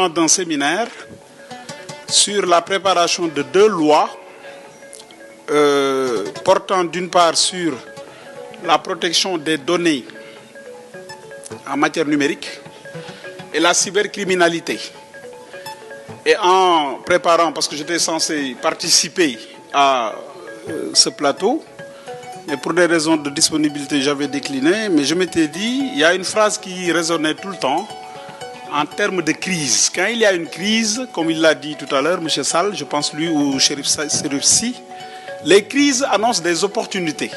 lancement d'un séminaire sur la préparation de 2 lois portant d'une part sur la protection des données en matière numérique et la cybercriminalité. Et en préparant, parce que j'étais censé participer à ce plateau, mais pour des raisons de disponibilité, j'avais décliné, mais je m'étais dit, il y a une phrase qui résonnait tout le temps en termes de crise. Quand il y a une crise, comme il l'a dit tout à l'heure, M. Sall, je pense lui ou Chérif Sy, les crises annoncent des opportunités.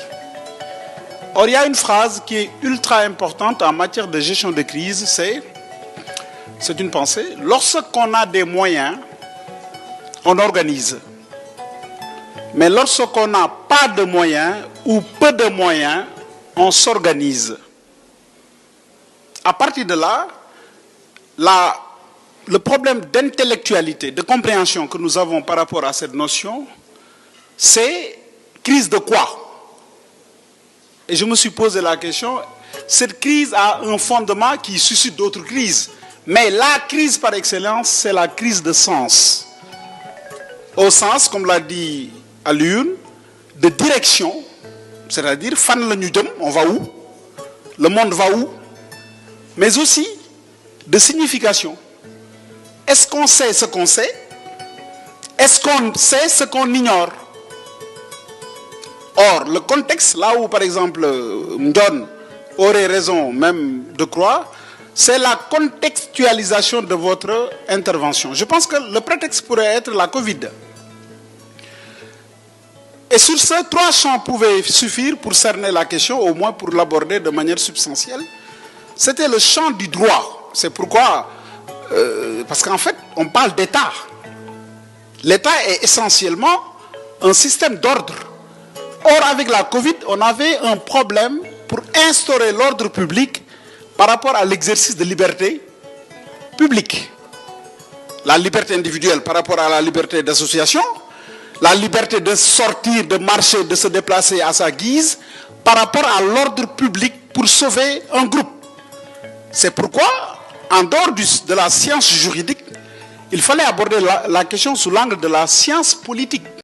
Or, il y a une phrase qui est ultra importante en matière de gestion de crise, c'est une pensée. Lorsqu'on a des moyens, on organise. Mais lorsqu'on n'a pas de moyens ou peu de moyens, on s'organise. À partir de là, le problème d'intellectualité, de compréhension que nous avons par rapport à cette notion, c'est crise de quoi? Et je me suis posé la question, cette crise a un fondement qui suscite d'autres crises. Mais la crise par excellence, c'est la crise de sens. Au sens, comme l'a dit Alioune, de direction, c'est-à-dire fan le ñu jëm, on va où? Le monde va où? Mais aussi de signification. Est-ce qu'on sait ce qu'on sait? Est-ce qu'on sait ce qu'on ignore? Or, le contexte, là où par exemple Ndion aurait raison même de croire, c'est la contextualisation de votre intervention. Je pense que le prétexte pourrait être la Covid. Et sur ce, 3 champs pouvaient suffire pour cerner la question, au moins pour l'aborder de manière substantielle. C'était le champ du droit. C'est pourquoi, parce qu'en fait, on parle d'État. L'État est essentiellement un système d'ordre. Or, avec la Covid, on avait un problème pour instaurer l'ordre public par rapport à l'exercice de liberté publique. La liberté individuelle par rapport à la liberté d'association, la liberté de sortir, de marcher, de se déplacer à sa guise, par rapport à l'ordre public pour sauver un groupe. C'est pourquoi, en dehors de la science juridique, il fallait aborder la question sous l'angle de la science politique.